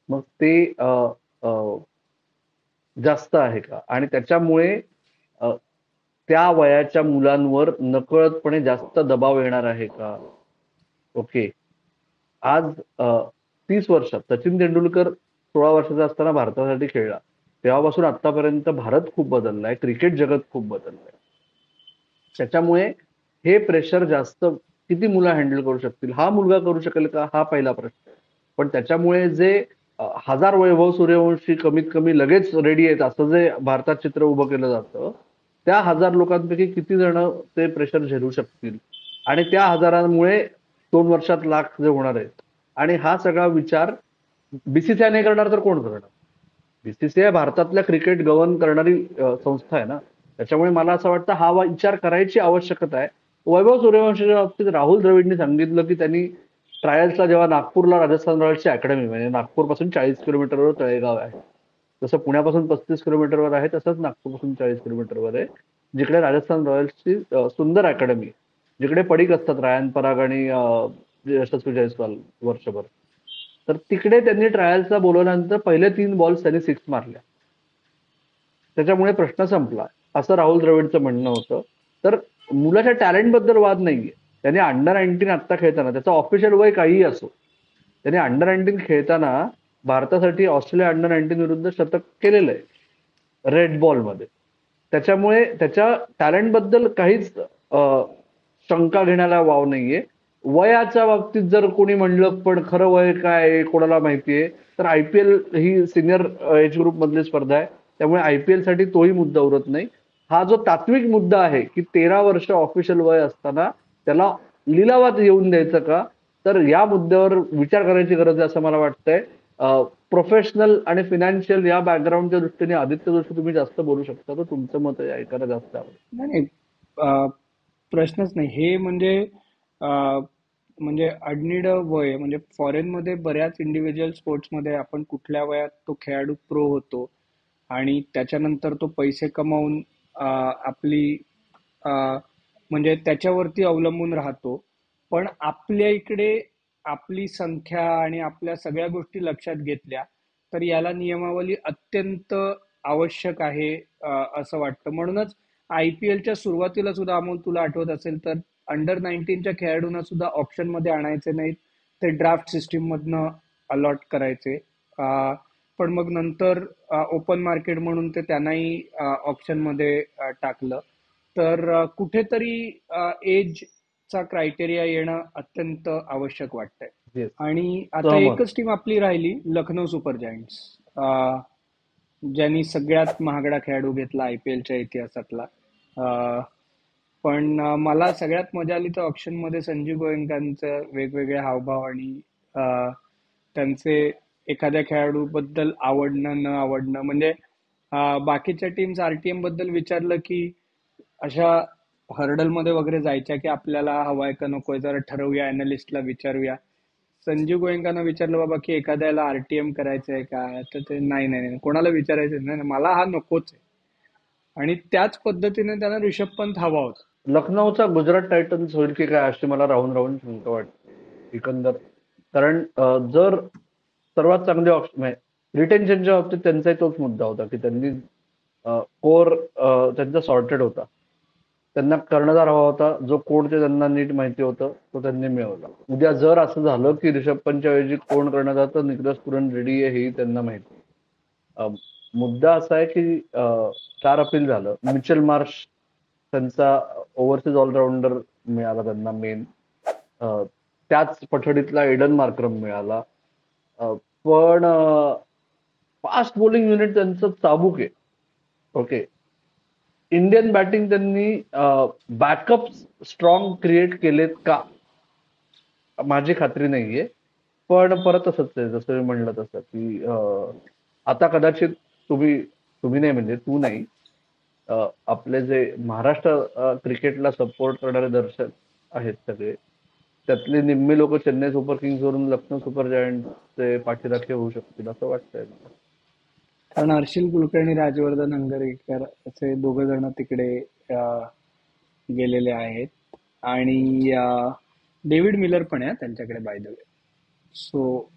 मग ते अ, अ, जास्त आहे का? आणि त्याच्यामुळे अ, त्या वयाच्या मुलांवर नकळतपणे जास्त दबाव येणार आहे का? ओके. आज 30 वर्षात सचिन तेंडुलकर 16 वर्षाचा असताना भारतासाठी खेळला. तेव्हापासून आतापर्यंत भारत खूप बदललाय, क्रिकेट जगत खूप बदललंय. त्याच्यामुळे हे प्रेशर जास्त किती मुलं हँडल करू शकतील? हा मुलगा करू शकेल का? हा पहिला प्रश्न आहे. पण त्याच्यामुळे जे हजार वैभव सूर्यवंशी कमीत कमी लगेच रेडी आहेत असं जे भारतात चित्र उभं केलं जातं, त्या 1000 लोकांपैकी किती जण ते प्रेशर झेलू शकतील? आणि त्या हजारांमुळे 2 वर्षात लाख जे होणार आहेत. आणि हा सगळा विचार BCCI नाही करणार तर कोण करणार? BCCI भारतातल्या क्रिकेट गव्हर्न करणारी संस्था आहे ना. त्याच्यामुळे मला असं वाटतं हा विचार करायची आवश्यकता आहे. वैभव सूर्यवंशीच्या बाबतीत राहुल द्रविडने सांगितलं की त्यांनी ट्रायल्सला जेव्हा नागपूरला राजस्थान रॉयल्सची अकॅडमी, म्हणजे नागपूरपासून 40 किलोमीटरवर तळेगाव आहे. जसं पुण्यापासून 35 किलोमीटरवर आहे, तसंच नागपूरपासून 40 किलोमीटरवर आहे, जिकडे राजस्थान रॉयल्सची सुंदर अकॅडमी, जिकडे पडीक असतात रायन पराग आणि यशस्वी जयस्वाल वर्षभर. तर तिकडे त्यांनी ट्रायल्सला बोलवल्यानंतर पहिले 3 बॉल्स त्यांनी 6 मारल्या. त्याच्यामुळे प्रश्न संपला, असं राहुल द्रविडचं म्हणणं होतं. तर मुलाच्या टॅलेंटबद्दल वाद नाहीये. त्याने अंडर 19 आत्ता खेळताना, त्याचं ऑफिशियल वय काहीही असो, त्याने अंडर 19 खेळताना भारतासाठी ऑस्ट्रेलिया अंडर 19 विरुद्ध शतक केलेलं आहे रेड बॉलमध्ये. त्याच्यामुळे त्याच्या टॅलेंटबद्दल काहीच शंका घेण्याला वाव नाहीये. वयाच्या बाबतीत जर कोणी म्हणलं पण खरं वय काय आहे, कोणाला माहितीये, तर IPL ही सिनियर एज ग्रुप मधली स्पर्धा आहे. त्यामुळे IPL साठी तोही मुद्दा उरत नाही. हा जो तात्विक मुद्दा आहे की 13 वर्ष ऑफिशियल वय असताना त्याला लिलावात येऊन द्यायचं का, तर या मुद्द्यावर विचार करायची गरज आहे असं मला वाटतंय. प्रोफेशनल आणि फिनान्शियल या बॅकग्राऊंडच्या दृष्टीने आदित्य जोशी तुम्ही जास्त बोलू शकता, तर तुमचं मत आहे ऐकायला जास्त आवडेल. नाही नाही, अ, प्रश्नच नाही हे म्हणजे अ, म्हणजे अडनिड वय आहे. म्हणजे फॉरेनमध्ये बऱ्याच इंडिव्हिज्युअल स्पोर्ट्समध्ये आपण कुठल्या वयात तो खेळाडू प्रो होतो आणि त्याच्यानंतर तो पैसे कमावून आपली अ, म्हणजे त्याच्यावरती अवलंबून राहतो. पण आपल्या इकडे आपली संख्या आणि आपल्या सगळ्या गोष्टी लक्षात घेतल्या तर याला नियमावली अत्यंत आवश्यक आहे असं वाटतं. म्हणूनच IPLच्या सुरुवातीला सुद्धा अमोल तुला आठवत असेल तर अंडर 19च्या खेळाडूंना सुद्धा ऑप्शन मध्ये आणायचे नाहीत, ते ड्राफ्ट सिस्टीम मधनं अलॉट करायचे. पण मग नंतर ओपन मार्केट म्हणून ते त्यांनाही ऑप्शन मध्ये टाकलं. तर कुठेतरी एजचा क्रायटेरिया येणं अत्यंत आवश्यक वाटतंय. येस. आणि आता सहमत. एकच टीम आपली राहिली, लखनौ सुपर जायंट्स, ज्यांनी सगळ्यात महागडा खेळाडू घेतला IPLच्या इतिहासातला. पण मला सगळ्यात मजा आली तर ऑप्शन मध्ये संजीव गोयंकांचं वेगवेगळे हावभाव आणि त्यांचे एखाद्या खेळाडू बद्दल आवडणं न आवडणं. म्हणजे बाकीच्या टीम्स RTM बद्दल विचारलं की अशा हर्डल मध्ये वगैरे जायच्या की आपल्याला हवाय का नकोय जरा ठरवूया, अनालिस्टला विचारूया. संजीव गोयंकानं विचारलं बाबा की एखाद्याला RTM करायचंय का, तर ते नाही नाही नाही, कोणाला विचारायचं नाही, मला हा नकोच आहे. आणि त्याच पद्धतीने त्यांना ऋषभ पंत हवा होता. लखनौचा गुजरात टायटन्स होईल की काय अशी मला राहून राहून शंका वाटते एकंदर. कारण जर सर्वात चांगले ऑप्शन रिटेन्शनच्या बाबतीत त्यांचाही तोच मुद्दा होता की त्यांनी कोर त्यांचा सॉर्टेड होता. त्यांना कर्णधार हवा होता, जो कोण ते त्यांना नीट माहिती होतं, तो त्यांनी मिळवला. उद्या जर असं झालं की ऋषभ पंतच्या ऐवजी कोण कर्णधार, तर निकलस पुरन रेडी आहे हेही त्यांना माहिती. अ, मुद्दा असा आहे की 4 अपील झालं. मिचेल मार्श त्यांचा ओव्हरसीज ऑलराऊंडर मिळाला त्यांना मेन. त्याच पठडीतला एडन मार्क्रम मिळाला. अ, पण फास्ट बॉलिंग युनिट त्यांचं चाबूक आहे. ओके. इंडियन बॅटिंग त्यांनी बॅकअप स्ट्रॉंग क्रिएट केलेत का, माझी खात्री नाहीये. पण परत तसंच आहे, जसं मी म्हणलं तसं की आता कदाचित तुम्ही तुम्ही नाही म्हणजे तू नाही, आपले जे महाराष्ट्र क्रिकेटला सपोर्ट करणारे दर्शक आहेत सगळे, त्यातले निम्मे लोक चेन्नई सुपर किंग्स वरून लखनौ सुपर जायंट्सचे पाठीराखे होऊ शकतील असं वाटतंय मला. कारण हर्षिल कुलकर्णी, राजवर्धन हंगरकर असे दोघ जण तिकडे अं, गेलेले आहेत. आणि डेव्हिड मिलर पण आहे त्यांच्याकडे बाय द वे. सो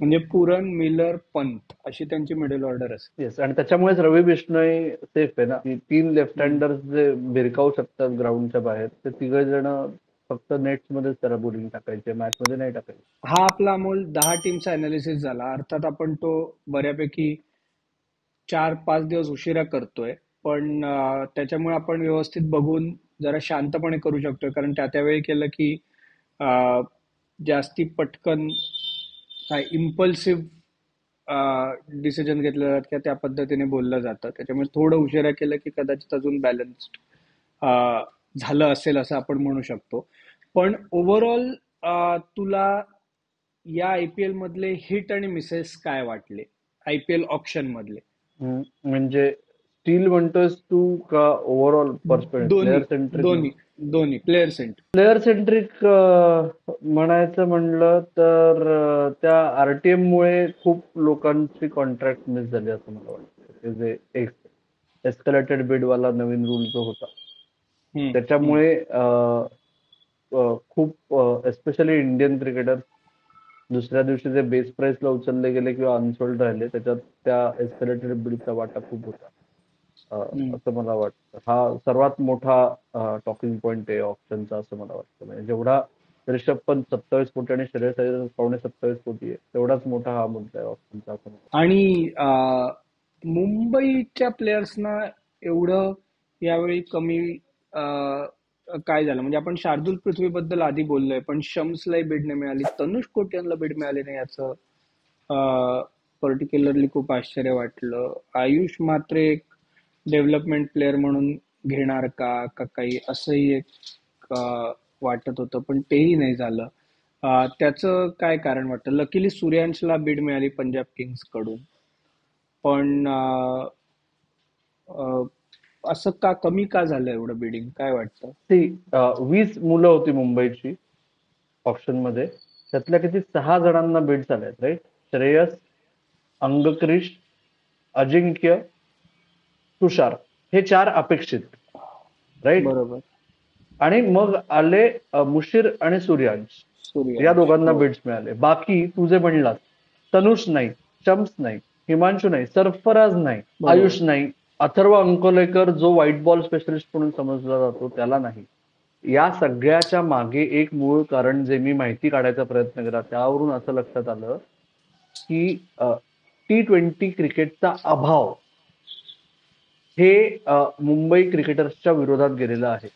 म्हणजे पुरन, मिलर, पंत अशी त्यांची मिडल ऑर्डर असते. येस, आणि त्याच्यामुळेच रवी बिश्नोई सेफ आहे ना, की 3 लेफ्ट हम्म. हँडर्स जे भिरकावू शकतात ग्राउंडच्या बाहेर, ते तिघ जण फक्त नेट्स मध्येच त्याला बोलिंग टाकायचे, मॅच मध्ये नाही टाकायचे. हा आपला अमोल 10 टीमचा अनालिसिस झाला. अर्थात आपण तो बऱ्यापैकी 4-5 दिवस उशिरा करतोय, पण त्याच्यामुळे आपण व्यवस्थित बघून जरा शांतपणे करू शकतोय. कारण त्या त्यावेळी केलं की अं, जास्ती पटकन काय इम्पल्सिव्ह डिसिजन घेतले जातात किंवा त्या पद्धतीने बोललं जातं. त्याच्यामुळे थोडं उशिरा केलं की कदाचित अजून बॅलन्स्ड झालं असेल असं आपण म्हणू शकतो. पण ओव्हरऑल तुला या आयपीएल मधले हिट आणि मिसेस काय वाटले, आयपीएल ऑप्शन मधले? म्हणजे स्टील म्हणतोयस तू का ओव्हरऑल पर्स्पेक्टिव्ह, दोन्ही प्लेअर सेंट्रिक? दोन्ही दोन्ही प्लेयर सेंट. प्लेअर सेंट्रिक म्हणायचं म्हणलं तर त्या आरटीएम मुळे खूप लोकांची कॉन्ट्रॅक्ट मिस झाली असं मला वाटतं. ते जे एक एस्कलेटेड बिड वाला नवीन रूल जो होता, त्याच्यामुळे खूप एस्पेशली इंडियन क्रिकेटर दुसऱ्या दिवशी जे बेस प्राइसला उचलले गेले किंवा अनसोल्ड राहिले, त्याच्यात त्या एस्कलेटेड बिडचा वाटा खूप होता. असं मला वाटतं. हा सर्वात मोठा टॉकिंग पॉइंट आहे ऑप्शनचा असं मला वाटतं. म्हणजे जेवढा रिषभ पंत 27 कोटी आणि श्रेयस अय्यर 27.25 कोटी आहे, तेवढाच मोठा हा मुद्दा आहे ऑप्शनचा असं मला वाटतं. आणि मुंबईच्या प्लेयर्सना एवढं यावेळी कमी काय झालं? म्हणजे आपण शार्दूल पृथ्वीबद्दल आधी बोललोय, पण शम्सलाही बीड नाही मिळाली, तनुष कोट्यानला बीड मिळाली नाही, याचं पर्टिक्युलरली खूप आश्चर्य वाटलं. आयुष मात्र एक डेव्हलपमेंट प्लेअर म्हणून घेणार का काही असंही एक वाटत होतं, पण तेही नाही झालं. त्याचं काय कारण वाटतं? लकीली सूर्यांशला बीड मिळाली पंजाब किंग्स कडून, पण अं, असं का कमी का झालं एवढं बिडिंग, काय वाटतं? ती 20 मुलं होती मुंबईची ऑप्शन मध्ये, त्यातल्या किती 6 जणांना बिड्स आल्यात, राईट? श्रेयस, अंगक्रिश, अजिंक्य, तुषार, हे 4 अपेक्षित, राईट? बरोबर. आणि मग आले मुशीर आणि सूर्यांश, या सूर्यांश, दोघांना हो. बिड्स मिळाले. बाकी तू जे म्हणलास, तनुष नाही, शम्स नाही, हिमांशू नाही, सरफराज नाही, बरोबर. आयुष नाही, अथर्व अंकोलेकर जो व्हाईट बॉल स्पेशलिस्ट म्हणून समजला जातो त्याला नाही. या सगळ्याच्या मागे एक मूळ कारण जे मी माहिती काढायचा प्रयत्न केला, त्यावरून असं लक्षात आलं की T20 क्रिकेटचा अभाव हे मुंबई क्रिकेटर्सच्या विरोधात गेलेलं आहे.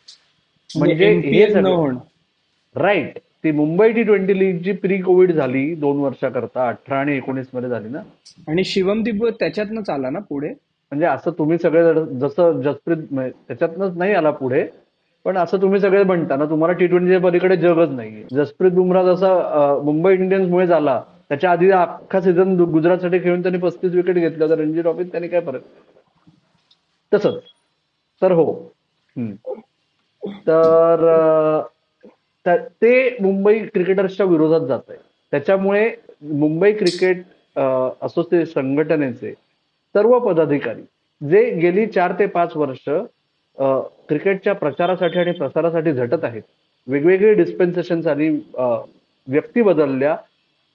म्हणजे म्हणजे हे एमपीएल न सगळं होणं. राईट. ती मुंबई T20 लीग जी प्री कोविड झाली 2 वर्षाकरता, 18 आणि 19 मध्ये झाली ना. आणि शिवमदीप त्याच्यातनंच आला ना पुढे. म्हणजे असं तुम्ही सगळे जसं जसप्रीत त्याच्यातनंच नाही आला पुढे, पण असं तुम्ही सगळे म्हणता ना, तुम्हाला T20च्या पलीकडे जगच नाहीये. जसप्रीत बुमराह जसा मुंबई इंडियन्स मुळे झाला, त्याच्या आधी अख्खा सीझन गुजरातसाठी खेळून त्यांनी 35 विकेट घेतल्या होत्या रणजी ट्रॉफीत, त्यांनी काय फरक. तसंच तर हो. तर ते मुंबई क्रिकेटर्सच्या विरोधात जात आहे. त्याच्यामुळे मुंबई क्रिकेट असोसिएशन संघटनेचे सर्व पदाधिकारी जे गेली 4 ते 5 वर्ष क्रिकेटच्या प्रचारासाठी आणि प्रसारासाठी झटत आहेत, वेगवेगळी डिस्पेन्सेशन आली, व्यक्ती बदलल्या,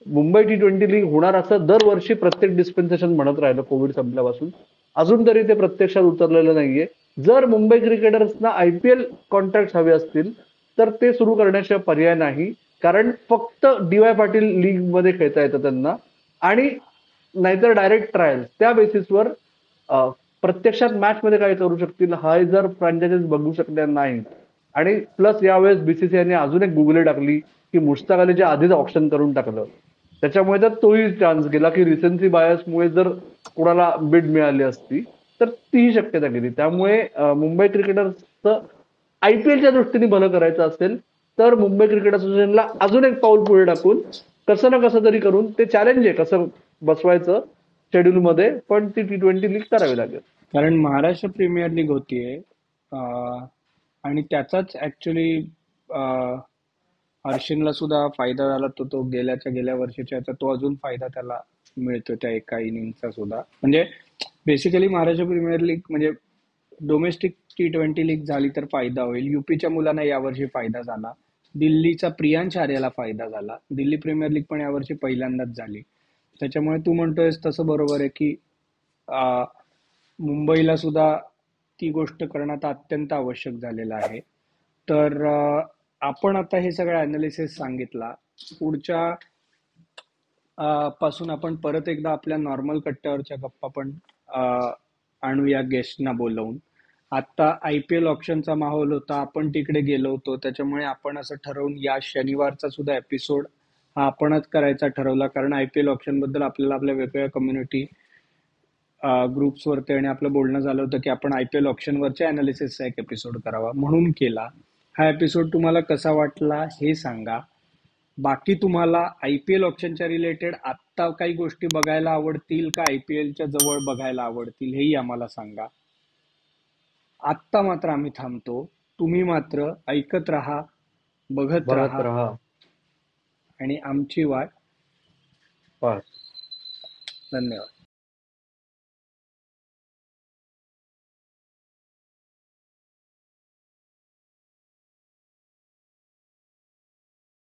मुंबई T20 लीग होणार असं दरवर्षी प्रत्येक डिस्पेन्सेशन म्हणत राहिलं कोविड संपल्यापासून, अजून तरी ते प्रत्यक्षात उतरलेलं नाहीये. जर मुंबई क्रिकेटर्सना आयपीएल कॉन्ट्रॅक्ट हवे असतील तर ते सुरू करण्याशिवाय पर्याय नाही. कारण फक्त डी.वाय. पाटील लीग मध्ये खेळता येतं त्यांना, आणि नाहीतर डायरेक्ट ट्रायल्स, त्या बेसिसवर प्रत्यक्षात मॅच मध्ये काय करू शकतील हा जर फ्रँचायझीज बघू शकल्या नाहीत. आणि प्लस यावेळेस बीसीसीआयने अजून एक गुगली टाकली की मुश्ताक अलीच्या आधीच ऑप्शन करून टाकलं, त्याच्यामुळे तर तोही चान्स गेला की रिसेन्सी बायसमुळे जर कोणाला बिड मिळाली असती तर तीही शक्यता गेली. त्यामुळे मुंबई क्रिकेटर्सचं आयपीएलच्या दृष्टीने भलं करायचं असेल तर मुंबई क्रिकेट असोसिएशनला अजून एक पाऊल पुढे टाकून कसं ना कसं तरी करून, ते चॅलेंज आहे कसं बसवायचं, शेड्यूल मध्ये, पण ती T20 लीग करावी लागेल. कारण महाराष्ट्र प्रीमियर लीग होतीये आणि त्याचाच ऍक्च्युली हर्षिनला सुद्धा फायदा झाला. तो गेल्याच्या गेल्या वर्षीच्या याचा तो अजून फायदा त्याला मिळतो त्या एका इनिंगचा सुद्धा. म्हणजे बेसिकली महाराष्ट्र प्रीमियर लीग म्हणजे डोमेस्टिक T20 लीग झाली तर फायदा होईल. युपीच्या मुलांना यावर्षी फायदा झाला. दिल्लीचा प्रियांश आर्याला फायदा झाला. दिल्ली प्रीमियर लीग पण यावर्षी पहिल्यांदाच झाली. त्याच्यामुळे तू म्हणतोयस तसं बरोबर आहे की अं, मुंबईला सुद्धा ती गोष्ट करणं आता अत्यंत आवश्यक झालेलं आहे. तर आपण आता हे सगळं अनालिसिस सांगितला. पुढच्या पासून आपण परत एकदा आपल्या नॉर्मल कट्ट्यावरच्या गप्पा पण आणूया गेस्टना बोलवून. आता IPL ऑप्शनचा माहोल होता, आपण तिकडे गेलो होतो, त्याच्यामुळे आपण असं ठरवून या शनिवारचा सुद्धा एपिसोड हा आपणच करायचा ठरवला. कारण IPL ऑप्शन बद्दल आपल्याला आपल्या वेगवेगळ्या कम्युनिटी ग्रुप्सवरती आणि आपलं बोलणं झालं होतं की आपण IPL ऑप्शनवरच्या अनालिसिसचा एक एपिसोड करावा, म्हणून केला. हा एपिसोड तुम्हाला कसा वाटला हे सांगा. बाकी तुम्हाला IPL ऑप्शनच्या रिलेटेड आत्ता काही गोष्टी बघायला आवडतील का IPLच्या जवळ बघायला आवडतील हेही आम्हाला सांगा. आत्ता मात्र आम्ही थांबतो. तुम्ही मात्र ऐकत राहा, बघत बघत राहा राहा. आणि आमची वाट. बस. धन्यवाद.